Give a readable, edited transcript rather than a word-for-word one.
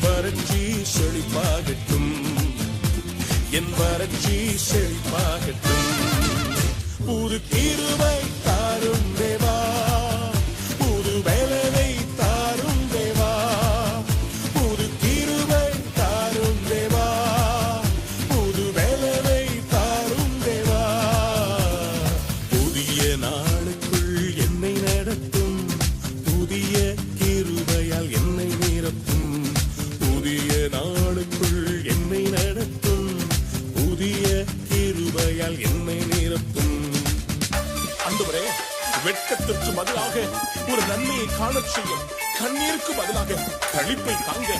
வறட்சி செழிப்பாகட்டும், என் வறட்சி செழிப்பாகட்டும். புது கிருபை தாரும் தேவா, புது வேலனை தாரும் தேவா, புது கிருபை தாரும் தேவா, புது வேலனை தாரும் தேவா. புதிய நாளுக்குள் என்னை நடத்தும், புதிய கிருபையால் என்னை நிரப்பும். புதிய நாளுக்குள் என்னை நடத்தும், புதிய கிருபையால் என்னை நிரப்பும். ஆண்டவரே, வெட்கத்திற்கு பதிலாக ஒரு நன்மையை காணச் செய்யும், கண்ணீருக்கு பதிலாக களிப்பை தாங்க.